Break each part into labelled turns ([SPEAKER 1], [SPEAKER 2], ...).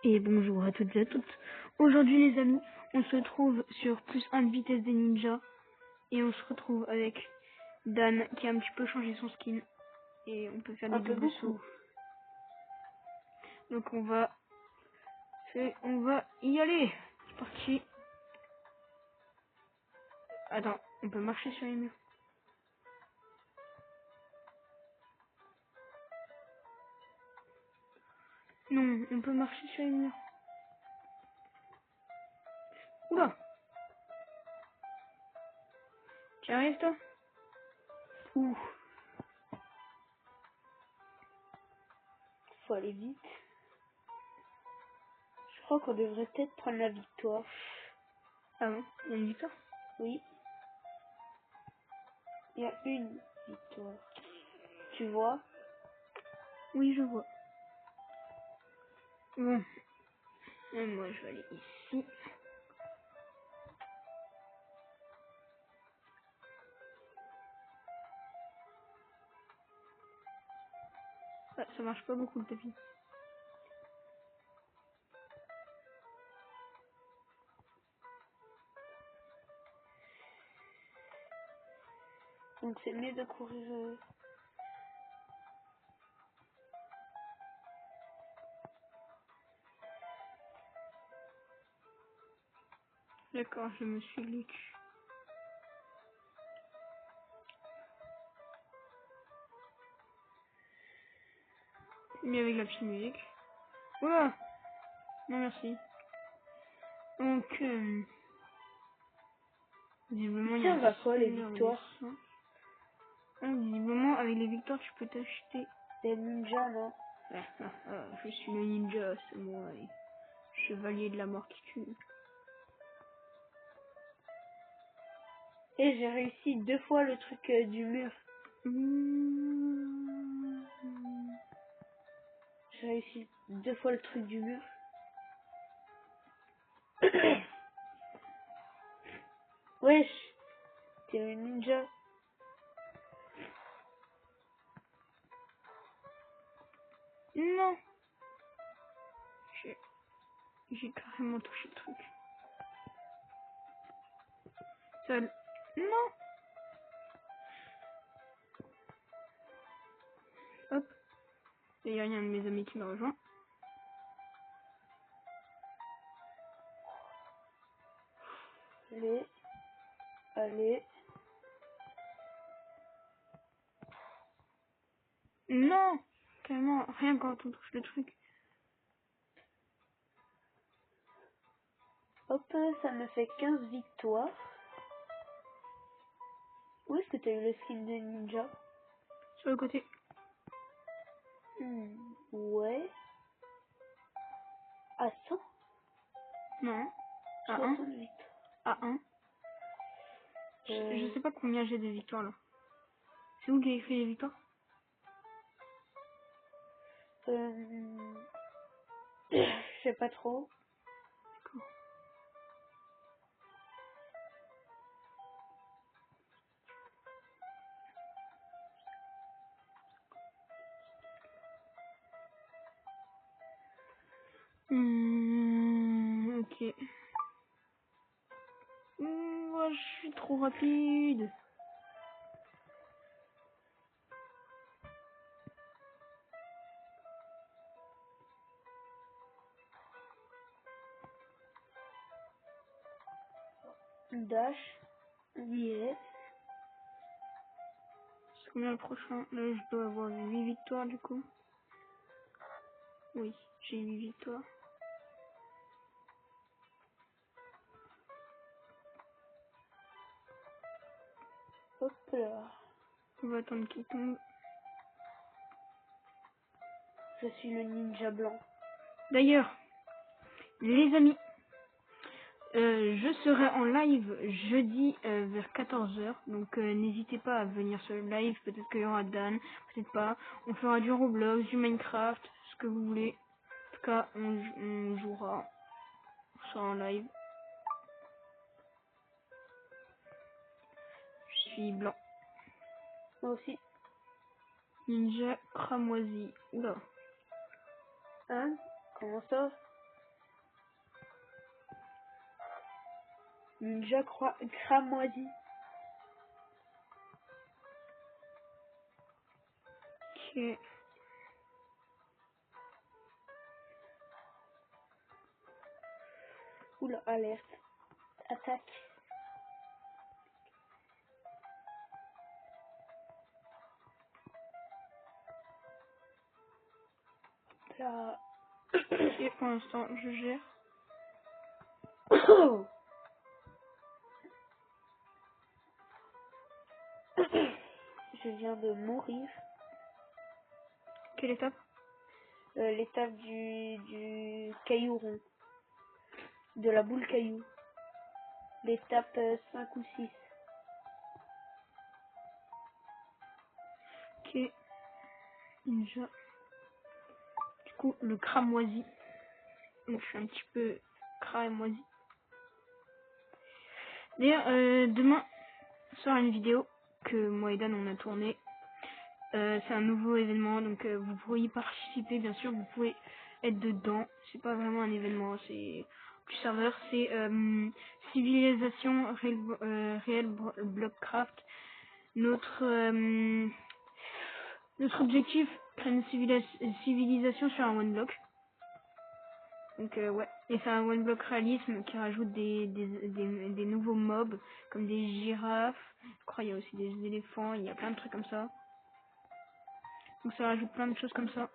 [SPEAKER 1] Et bonjour à toutes et à toutes. Aujourd'hui les amis, on se trouve sur plus 1 de vitesse des ninjas. Et on se retrouve avec Dan qui a un petit peu changé son skin. Et on peut faire des
[SPEAKER 2] Un peu
[SPEAKER 1] doubles sauts.
[SPEAKER 2] beaucoup.
[SPEAKER 1] Donc on va y aller. C'est parti. Attends, on peut marcher sur les murs. Non, on peut marcher sur les murs. Oula. Tu arrives toi? Ouh.
[SPEAKER 2] Faut aller vite. Je crois qu'on devrait peut-être prendre la victoire.
[SPEAKER 1] Ah bon, il y a une victoire?
[SPEAKER 2] Oui. Il y a une victoire. Tu vois?
[SPEAKER 1] Oui, je vois. Bon. Et moi je vais aller ici. Ah, ça marche pas beaucoup le tapis.
[SPEAKER 2] Donc c'est mieux de courir.
[SPEAKER 1] D'accord, je me suis glitch. Mais avec la petite musique. Oula. Non merci. Donc, visiblement il y a
[SPEAKER 2] Ça
[SPEAKER 1] un
[SPEAKER 2] va quoi les
[SPEAKER 1] seigneur des
[SPEAKER 2] victoires?
[SPEAKER 1] saints. Visiblement avec les victoires tu peux t'acheter.
[SPEAKER 2] Les ninjas, non?
[SPEAKER 1] Je suis le ninja, c'est moi. Chevalier de la mort qui tue.
[SPEAKER 2] Et j'ai réussi 2 fois le truc du mur.
[SPEAKER 1] Mmh.
[SPEAKER 2] J'ai réussi 2 fois le truc du mur. Wesh, t'es le ninja.
[SPEAKER 1] Non. J'ai carrément touché le truc. Ça... Non. Hop. D'ailleurs il y a un de mes amis qui m'a rejoint.
[SPEAKER 2] Allez, allez.
[SPEAKER 1] Non. Carrément, rien quand on touche le truc.
[SPEAKER 2] Hop, ça me fait 15 victoires. Où est-ce que t'as eu le skin de ninja?
[SPEAKER 1] Sur le côté.
[SPEAKER 2] Ouais. À 100?
[SPEAKER 1] Non. À 1.
[SPEAKER 2] 68.
[SPEAKER 1] À 1. Je sais pas combien j'ai de victoires là. C'est où qui a écrit les victoires?
[SPEAKER 2] Je sais pas trop.
[SPEAKER 1] D'accord. Ok. Moi, je suis trop rapide.
[SPEAKER 2] Dash. Yes.
[SPEAKER 1] C'est combien le prochain? Là, je dois avoir 8 victoires du coup. Oui, j'ai 8 victoires.
[SPEAKER 2] Hop là.
[SPEAKER 1] On va attendre qu'il tombe.
[SPEAKER 2] Je suis le ninja blanc.
[SPEAKER 1] D'ailleurs, les amis, je serai en live jeudi vers 14h. Donc n'hésitez pas à venir sur le live. Peut-être qu'il y aura Dan, peut-être pas. On fera du Roblox, du Minecraft, ce que vous voulez. En tout cas, on jouera. On sera en live. Je suis blanc.
[SPEAKER 2] Moi aussi.
[SPEAKER 1] Ninja cramoisi. Oula.
[SPEAKER 2] Hein? Comment ça? Ninja cramoisi.
[SPEAKER 1] Ok.
[SPEAKER 2] Oula, alerte. Attaque. Là.
[SPEAKER 1] Ok, pour l'instant, je gère.
[SPEAKER 2] Je viens de mourir.
[SPEAKER 1] Quelle étape?
[SPEAKER 2] L'étape du caillou rond. De la boule caillou. L'étape 5 ou 6.
[SPEAKER 1] Ok. Ninja. Du coup, le cramoisi. Donc, je suis un petit peu cramoisi. D'ailleurs, demain sera une vidéo que moi et Dan on a tournée. C'est un nouveau événement, donc vous pourrez y participer, bien sûr, vous pouvez être dedans. C'est pas vraiment un événement, c'est du serveur, c'est civilisation réel Blockcraft. Notre objectif, créer une civilisation sur un one block. Donc ouais, et c'est un one block réalisme qui rajoute des nouveaux mobs comme des girafes. Je crois qu'il y a aussi des éléphants, il y a plein de trucs comme ça. Donc ça rajoute plein de choses comme ça.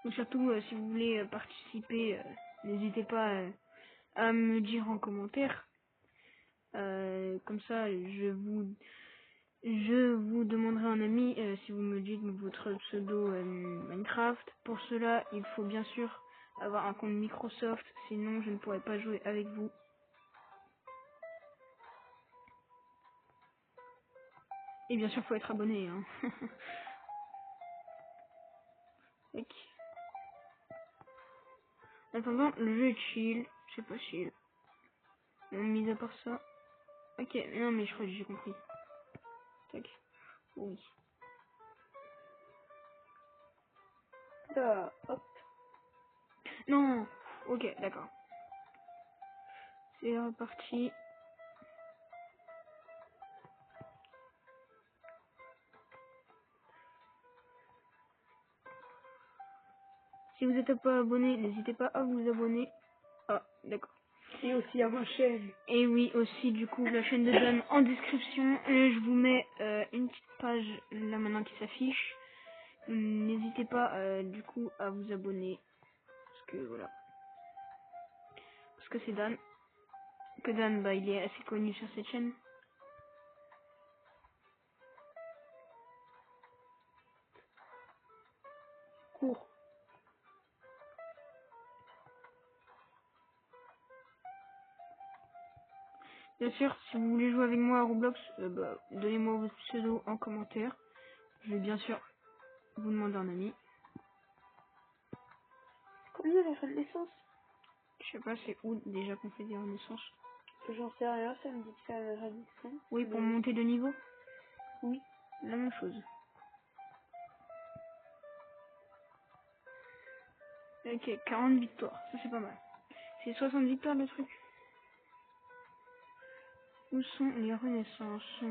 [SPEAKER 1] Donc surtout si vous voulez participer, n'hésitez pas à me dire en commentaire. Comme ça je vous demanderai un ami si vous me dites votre pseudo Minecraft. Pour cela, il faut bien sûr avoir un compte Microsoft, sinon je ne pourrai pas jouer avec vous. Et bien sûr, il faut être abonné. Hein. Ok. En attendant, le jeu est chill. C'est pas chill. Bon, mis à part ça. Ok, non mais je crois que j'ai compris. Tac. Oui.
[SPEAKER 2] Là, hop.
[SPEAKER 1] Non. Ok, d'accord. C'est reparti. Si vous n'êtes pas abonné, n'hésitez pas à vous abonner. Ah, d'accord.
[SPEAKER 2] Et aussi à ma chaîne.
[SPEAKER 1] Et oui, aussi, du coup, la chaîne de Dan en description. Je vous mets une petite page là maintenant qui s'affiche. N'hésitez pas, du coup, à vous abonner. Parce que, voilà. Parce que c'est Dan. Que Dan, bah, il est assez connu sur cette chaîne.
[SPEAKER 2] Cours.
[SPEAKER 1] Bien sûr, si vous voulez jouer avec moi à Roblox, bah, donnez-moi votre pseudo en commentaire. Je vais bien sûr vous demander un ami.
[SPEAKER 2] Combien la renaissance?
[SPEAKER 1] Je sais pas c'est où déjà qu'on fait des renaissances.
[SPEAKER 2] J'en sais rien, ça me dit de faire la renaissance.
[SPEAKER 1] Oui, pour
[SPEAKER 2] Mais...
[SPEAKER 1] monter de niveau.
[SPEAKER 2] Oui.
[SPEAKER 1] La même chose. Ok, 40 victoires. Ça c'est pas mal. C'est 60 victoires le truc. Où sont les renaissances?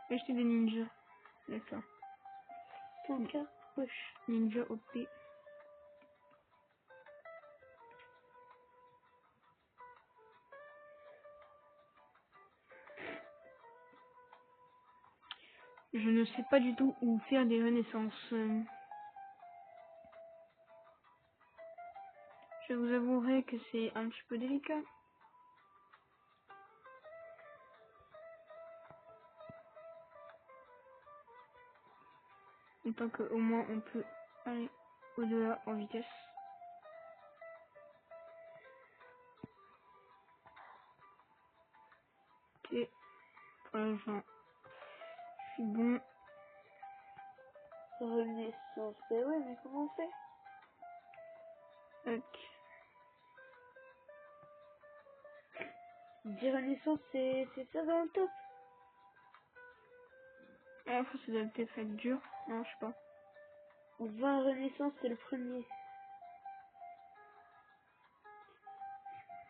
[SPEAKER 1] Acheter des ninjas. D'accord.
[SPEAKER 2] 104 poches.
[SPEAKER 1] Ninja OP. Je ne sais pas du tout où faire des renaissances. Je vous avouerai que c'est un petit peu délicat. Tant qu'au moins on peut aller au-delà en vitesse. Ok, pour l'instant, je suis bon.
[SPEAKER 2] Renaissance. Ben ouais, mais comment on fait?
[SPEAKER 1] Ok.
[SPEAKER 2] 10 renaissance, c'est ça dans le top?
[SPEAKER 1] Après, ça doit peut-être être dur. Non, je sais pas.
[SPEAKER 2] 20 renaissance, c'est le premier.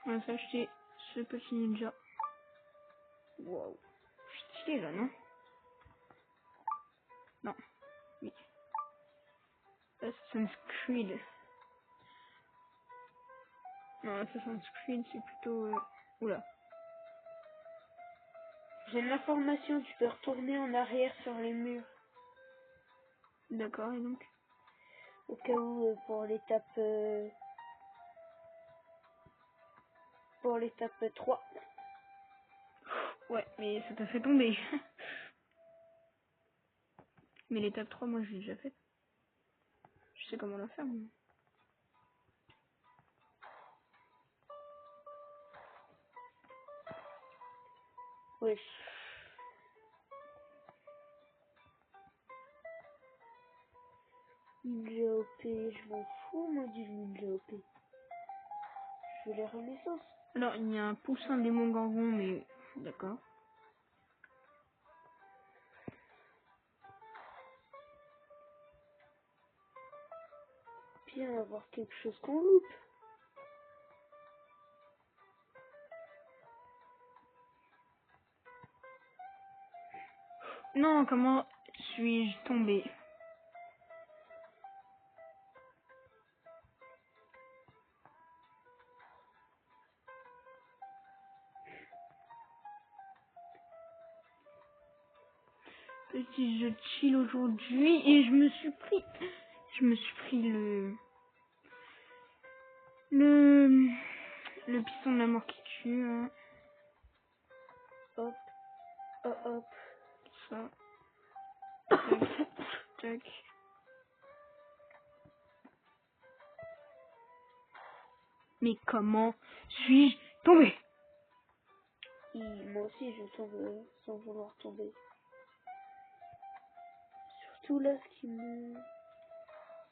[SPEAKER 1] On va s'acheter ce petit ninja. Wow. Stylé là, non? Non. Oui. Assassin's Creed. Non, Assassin's Creed, c'est plutôt... Oula.
[SPEAKER 2] J'ai une information, tu peux retourner en arrière sur les murs.
[SPEAKER 1] D'accord, et donc?
[SPEAKER 2] Au cas où, pour l'étape 3.
[SPEAKER 1] Ouais, mais ça t'a fait tomber. Mais l'étape 3, moi, je l'ai déjà faite. Je sais comment la faire, moi.
[SPEAKER 2] Oui. Ninja OP, je m'en fous, moi, du Ninja OP. Je veux les renaissances.
[SPEAKER 1] Alors, il y a un poussin démon gorgon, mais... D'accord.
[SPEAKER 2] Bien avoir quelque chose qu'on loupe.
[SPEAKER 1] Non, comment suis-je tombé? Petit jeu chill aujourd'hui, et je me suis pris le piston de la mort qui tue, hein.
[SPEAKER 2] Hop, hop, hop.
[SPEAKER 1] Ça. Tac, tac. Mais comment suis-je tombé?
[SPEAKER 2] Moi aussi, je tombe sans vouloir tomber. Surtout là, ce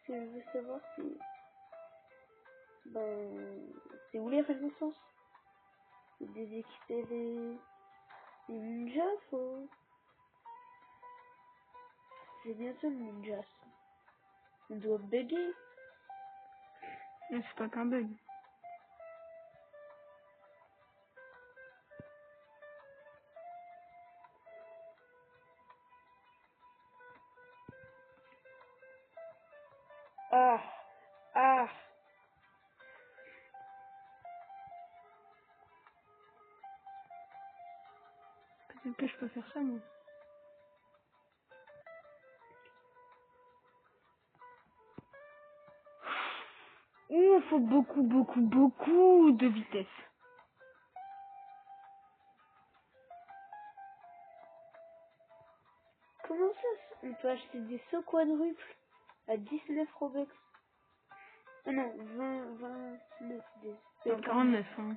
[SPEAKER 2] que je veux savoir, c'est... c'est où les renaissances? Faut déséquiper les ninjas, faut... J'ai bientôt le ninjas. On doit bugger.
[SPEAKER 1] Mais c'est pas qu'un bug.
[SPEAKER 2] Ah, ah.
[SPEAKER 1] Peut-être que je peux faire ça, moi. Ouh, faut beaucoup de vitesse.
[SPEAKER 2] Comment ça, on peut acheter des sauts quadruples à 19 Robux? Ah non, 29 des...
[SPEAKER 1] Non, 49, hein.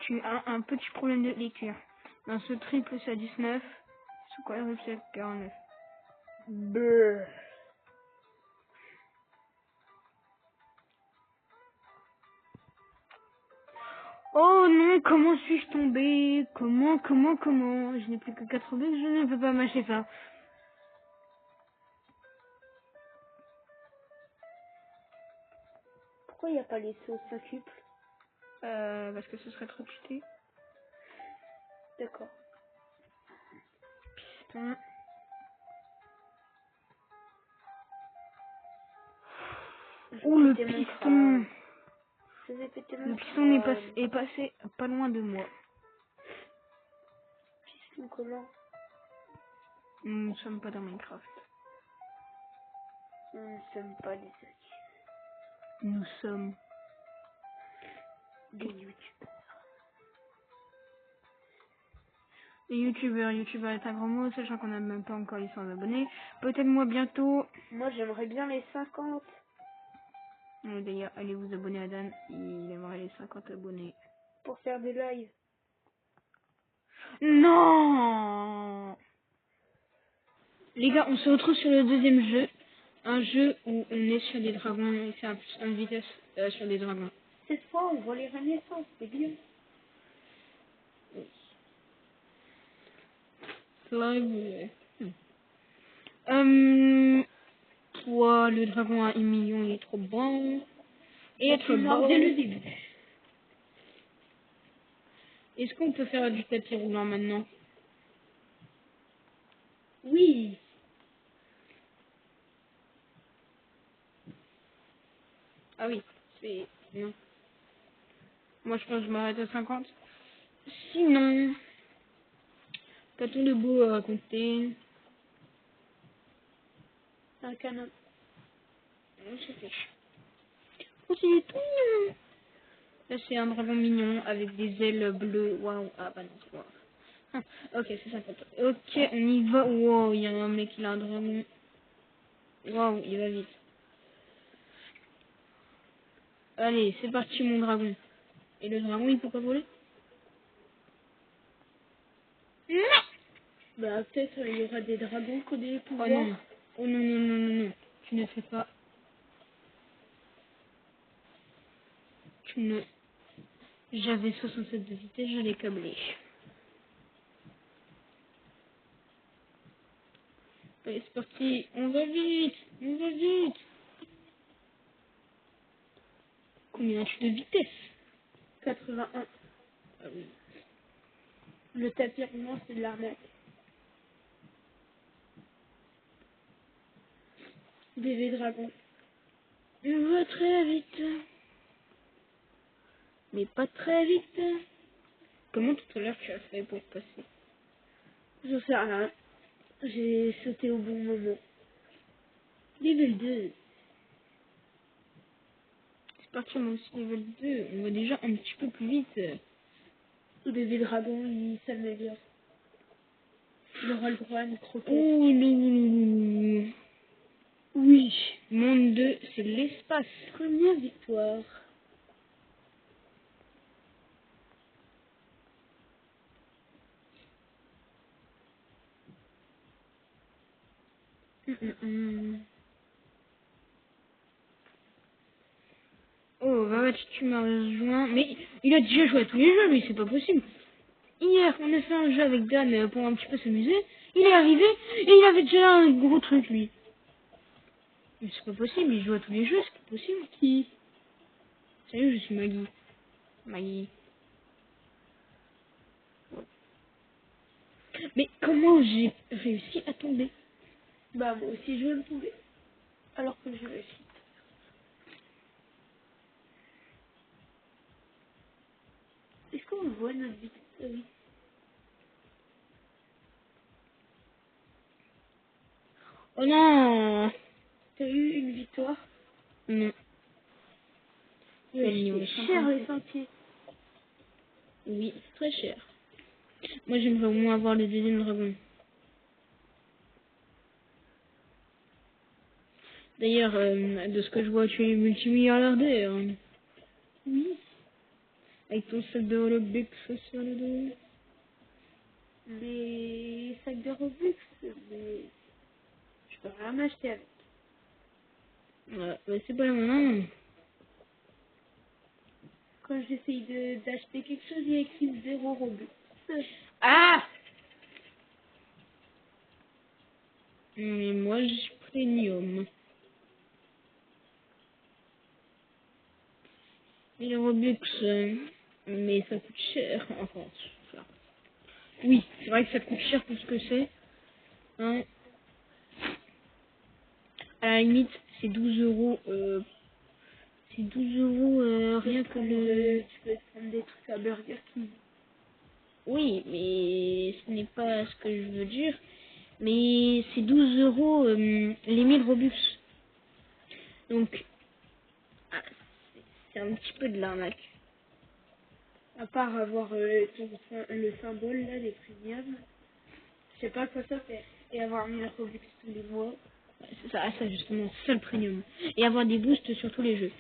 [SPEAKER 1] Tu as un petit problème de lecture. Dans ce triple, c'est à 19. Ce quadruple, c'est à 49.
[SPEAKER 2] Brrr.
[SPEAKER 1] Oh non, comment suis-je tombé? Comment? Je n'ai plus que 4 bugs, je ne peux pas mâcher ça.
[SPEAKER 2] Pourquoi il n'y a pas les sauts quintuples?
[SPEAKER 1] Parce que ce serait trop cheaté.
[SPEAKER 2] D'accord.
[SPEAKER 1] Piston. Oh, le
[SPEAKER 2] Péter mon
[SPEAKER 1] piston.
[SPEAKER 2] crâne. Je vais péter mon
[SPEAKER 1] Le piston
[SPEAKER 2] crâne.
[SPEAKER 1] est passé pas loin de moi.
[SPEAKER 2] Piston collant.
[SPEAKER 1] Nous ne sommes pas dans Minecraft.
[SPEAKER 2] Nous ne sommes pas des sacs.
[SPEAKER 1] Nous sommes
[SPEAKER 2] Des youtubeurs.
[SPEAKER 1] des youtubeurs. Youtubeur est un grand mot, sachant qu'on n'a même pas encore les 100 abonnés. Peut-être moi bientôt.
[SPEAKER 2] Moi, j'aimerais bien les 50.
[SPEAKER 1] D'ailleurs, allez vous abonner à Dan. Il aimerait les 50 abonnés.
[SPEAKER 2] Pour faire des lives.
[SPEAKER 1] Non! Les gars, on se retrouve sur le deuxième jeu. Un jeu où on est sur des dragons et c'est un piston de vitesse sur des dragons.
[SPEAKER 2] Cette fois, on voit les renaissances. C'est bien.
[SPEAKER 1] Live. Toi, le dragon à 1 million, il est trop bon. Et
[SPEAKER 2] Je
[SPEAKER 1] être
[SPEAKER 2] suis mort
[SPEAKER 1] beau.
[SPEAKER 2] dès le début.
[SPEAKER 1] Est-ce qu'on peut faire du tapis roulant maintenant?
[SPEAKER 2] Oui.
[SPEAKER 1] Ah oui, c'est... Non. Moi, je pense que je m'arrête à 50. Sinon, qu'a-t-on de beau à raconter?
[SPEAKER 2] Un canon.
[SPEAKER 1] Oh, ça fait chier. Oh, c'est tout mignon. Là, c'est un dragon mignon avec des ailes bleues. Waouh. Ah, bah non, c'est moi. Ah, ok, c'est 50. Ok, on y va. Wow, il y a un mec, il a un dragon. Waouh, il va vite. Allez, c'est parti, mon dragon. Et le dragon, il peut pas voler? Non.
[SPEAKER 2] Bah peut-être il y aura des dragons qui ont des
[SPEAKER 1] Oh
[SPEAKER 2] pouvoirs.
[SPEAKER 1] non. Oh non, non, non, non, non. Tu ne fais pas. Tu ne... J'avais 67 de vitesse, je l'ai câblé. Allez, c'est parti. On va vite. On va vite. Combien as-tu de vitesse?
[SPEAKER 2] 81.
[SPEAKER 1] Ah oui.
[SPEAKER 2] Le tapis roulant, c'est de l'arnaque. Bébé dragon.
[SPEAKER 1] On va très vite. Mais pas très vite. Comment tout à l'heure tu as fait pour passer?
[SPEAKER 2] J'en sais rien. J'ai sauté au bon moment. Level 2.
[SPEAKER 1] C'est parti, moi aussi, level 2. On va déjà un petit peu plus vite.
[SPEAKER 2] Le bébé dragon, il s'améliore. Il aura le droit à une croquette.
[SPEAKER 1] Oh non.
[SPEAKER 2] Oui.
[SPEAKER 1] Monde 2, c'est l'espace.
[SPEAKER 2] Première victoire.
[SPEAKER 1] Oh, bah ouais, tu m'as rejoint. Mais il a déjà joué à tous les jeux, mais c'est pas possible. Hier, on a fait un jeu avec Dan pour un petit peu s'amuser. Il est arrivé et il avait déjà un gros truc, lui. Mais c'est pas possible, il joue à tous les jeux, c'est pas possible.
[SPEAKER 2] Qui?
[SPEAKER 1] Salut, je suis Maggie. Maggie. Mais comment j'ai réussi à tomber?
[SPEAKER 2] Bah moi aussi je vais me tomber. Alors que j'ai réussi. Est-ce qu'on voit notre victoire? Oui.
[SPEAKER 1] Oh non.
[SPEAKER 2] T'as eu une victoire?
[SPEAKER 1] Non.
[SPEAKER 2] Il a
[SPEAKER 1] Quel niveau
[SPEAKER 2] acheté cher
[SPEAKER 1] 50?
[SPEAKER 2] les sentiers.
[SPEAKER 1] Oui, c'est très cher. Moi, j'aimerais au moins avoir le deuxième dragon. D'ailleurs, de ce que je vois, tu es multimilliardaire.
[SPEAKER 2] Oui.
[SPEAKER 1] Avec ton sac de Holobux sur le dos.
[SPEAKER 2] Les sacs de Robux, mais je peux rien m'acheter avec.
[SPEAKER 1] Ouais, bah, c'est pas le moment.
[SPEAKER 2] Quand j'essaye d'acheter quelque chose, il y a écrit 0 Robux.
[SPEAKER 1] Ah! Mais moi, je suis premium. Et les Robux, mais ça coûte cher. Enfin, ça. Oui, c'est vrai que ça coûte cher pour ce que c'est. Hein. À la limite, c'est 12 euros. C'est 12 euros rien que le...
[SPEAKER 2] Tu peux te prendre des trucs à Burger King.
[SPEAKER 1] Oui, mais ce n'est pas ce que je veux dire. Mais c'est 12 euros les 1000 Robux. Donc, ah, c'est un petit peu de l'arnaque.
[SPEAKER 2] À part avoir le symbole là, des premiums, je sais pas à quoi ça fait. Et avoir 1000 Robux tous les mois.
[SPEAKER 1] Ouais, c'est ça, ah, ça justement, c'est ça le premium. Et avoir des boosts sur tous les jeux.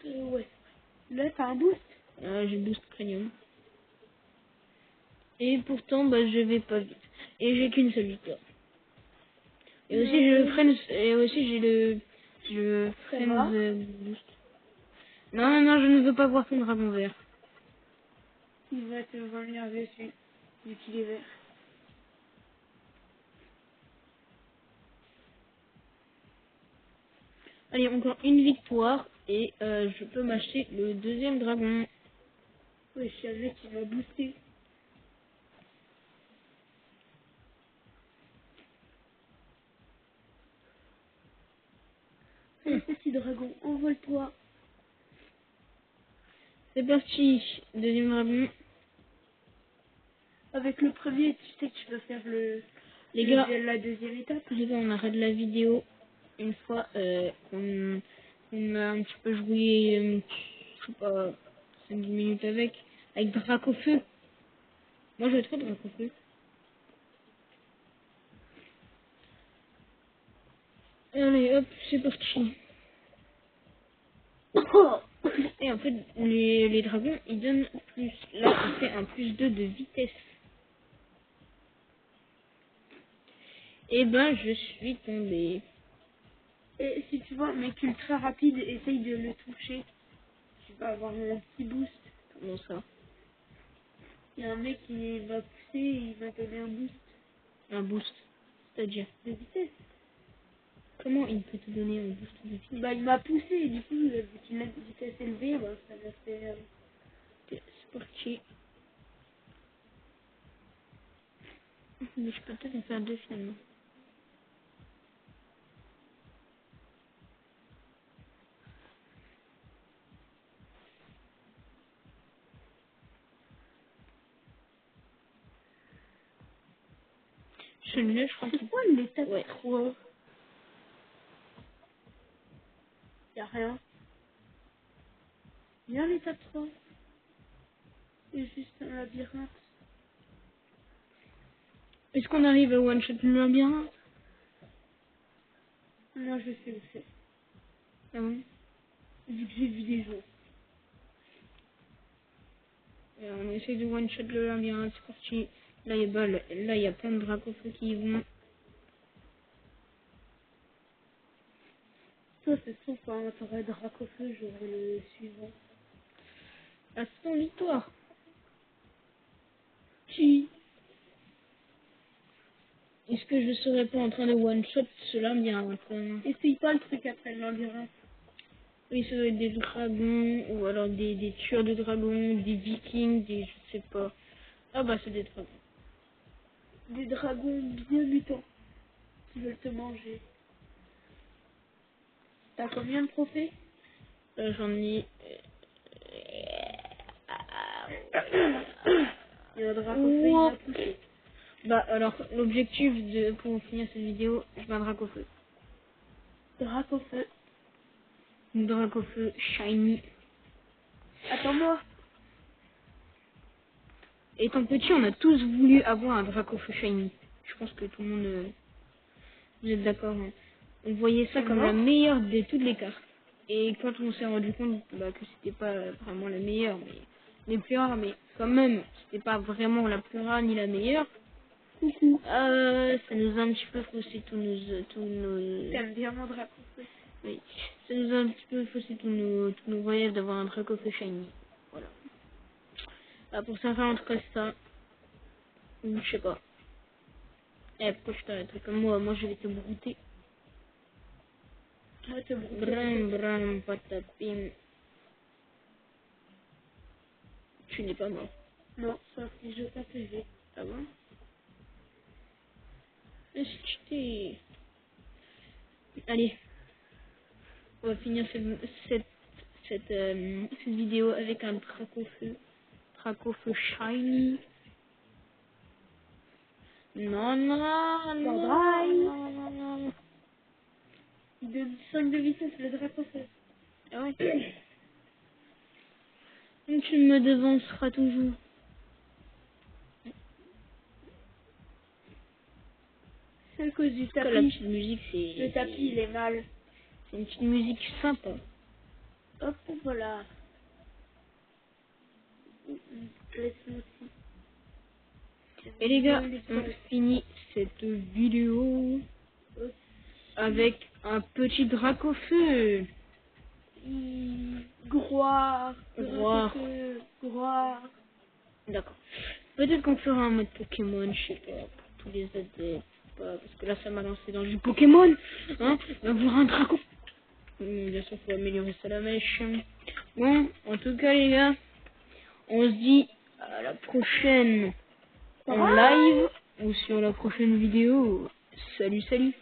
[SPEAKER 2] Ouais. Là, t'as un boost.
[SPEAKER 1] J'ai boost premium. Et pourtant, bah, je vais pas vite. Et j'ai qu'une seule victoire. Et aussi, je freine, et aussi, j'ai je
[SPEAKER 2] Ça
[SPEAKER 1] freine
[SPEAKER 2] va.
[SPEAKER 1] boost. Non, non, non, je ne veux pas voir ton dragon vert.
[SPEAKER 2] Il va te venir dessus, vu qu'il est vert.
[SPEAKER 1] Allez, encore une victoire. Et je peux m'acheter le deuxième dragon.
[SPEAKER 2] Ouais, je suis un mec qui m'a boosté. Allez, petit dragon, envole-toi.
[SPEAKER 1] C'est parti. Deuxième dragon.
[SPEAKER 2] Avec le premier, tu sais que tu vas faire
[SPEAKER 1] Les gars,
[SPEAKER 2] la deuxième étape.
[SPEAKER 1] on arrête la vidéo une fois qu'on a un petit peu joué, je sais pas, 5-10 minutes avec Dracofeu. Moi, je trop Dracofeu. Allez, hop, c'est parti. Et en fait, les dragons, ils donnent plus. Là, il fait un +2 de vitesse. Et ben, je suis tombé.
[SPEAKER 2] Et si tu vois un mec ultra rapide, essaye de le toucher. Tu vas avoir un petit boost.
[SPEAKER 1] Comment ça?
[SPEAKER 2] Il y a un mec qui m'a poussé et il m'a donné un boost
[SPEAKER 1] Un boost. C'est-à-dire,
[SPEAKER 2] de vitesse.
[SPEAKER 1] comment il peut te donner un boost de vitesse?
[SPEAKER 2] Bah, il m'a poussé et du coup, vu qu'il a une vitesse élevée, bah, ça m'a fait...
[SPEAKER 1] Ok, c'est parti. Mais je peux peut-être en faire deux finalement. Celui-là, je crois que
[SPEAKER 2] C'est quoi l'étape
[SPEAKER 1] ouais.
[SPEAKER 2] 3? Y a rien. Viens l'étape 3. C'est juste un labyrinthe.
[SPEAKER 1] Est-ce qu'on arrive à one-shot le labyrinthe?
[SPEAKER 2] Moi, je sais où c'est.
[SPEAKER 1] Ah bon?
[SPEAKER 2] Vu que j'ai vu des gens.
[SPEAKER 1] On essaie de one-shot le labyrinthe, c'est parti. Là, il y a plein de dracofeux qui y vont.
[SPEAKER 2] Toi, c'est sûr, quand t'aurais Dracofeu, j'aurais le suivant.
[SPEAKER 1] Instant victoire.
[SPEAKER 2] Qui?
[SPEAKER 1] Est-ce que je serais pas en train de one-shot ce labyrinthe?
[SPEAKER 2] Essaye pas le truc après le labyrinthe.
[SPEAKER 1] Oui, ça doit être des dragons, ou alors des tueurs de dragons, des vikings, des je sais pas. Ah bah c'est des dragons.
[SPEAKER 2] Des dragons bien mutants qui veulent te manger. T'as combien de trophées?
[SPEAKER 1] J'en ai...
[SPEAKER 2] Il y a un Dracofeu, il m'a poussé.
[SPEAKER 1] Bah alors, l'objectif pour finir cette vidéo, je mets un Dracofeu.
[SPEAKER 2] Dracofeu.
[SPEAKER 1] Une Dracofeu shiny.
[SPEAKER 2] Attends-moi.
[SPEAKER 1] Étant petit, on a tous voulu avoir un Dracofeu shiny. Je pense que tout le monde... vous êtes d'accord, hein. On voyait ça comme la meilleure de toutes les cartes. Et quand on s'est rendu compte bah, que c'était pas vraiment la meilleure, mais les plus rares, mais quand même, c'était pas vraiment la plus rare ni la meilleure,
[SPEAKER 2] Coucou.
[SPEAKER 1] ça nous a un petit peu faussé tous nos...
[SPEAKER 2] T'aimes bien mon Dracofeu?
[SPEAKER 1] Oui, ça nous a un petit peu faussé tous nos rêves d'avoir un Dracofeu shiny. Voilà. Pour certains, en tout cas, c'est ça. Ou je sais pas. Pourquoi je t'arrête comme moi, je vais te brouter.
[SPEAKER 2] Je vais te brouter.
[SPEAKER 1] Bram, bram, patapim. Tu n'es pas mort.
[SPEAKER 2] Non, sauf si je pas PV.
[SPEAKER 1] Ah bon? Est-ce que tu t'es... Allez, on va finir cette vidéo avec un Dracofeu shiny. Non, non, non,
[SPEAKER 2] Bye bye.
[SPEAKER 1] non.
[SPEAKER 2] Il donne 5 de vitesse, le Dracofeu.
[SPEAKER 1] Ah ouais? Donc tu me devanceras toujours.
[SPEAKER 2] C'est à cause du
[SPEAKER 1] La
[SPEAKER 2] tapis.
[SPEAKER 1] petite musique, c'est...
[SPEAKER 2] Le tapis, il est mal.
[SPEAKER 1] C'est une petite musique sympa.
[SPEAKER 2] Hop, voilà. Laisse-moi aussi.
[SPEAKER 1] Et les gars, on finit cette vidéo avec un petit Dracofeu.
[SPEAKER 2] Groire.
[SPEAKER 1] Groire.
[SPEAKER 2] Groire.
[SPEAKER 1] D'accord. Peut-être qu'on fera un mode Pokémon, je sais pas, pour tous les adeptes. Pas, parce que là, ça m'a lancé dans du Pokémon. Hein, on va voir un Draco. Bien sûr, faut améliorer ça la mèche. Bon, en tout cas, les gars, On se dit à la prochaine en live ou sur la prochaine vidéo. Salut, salut.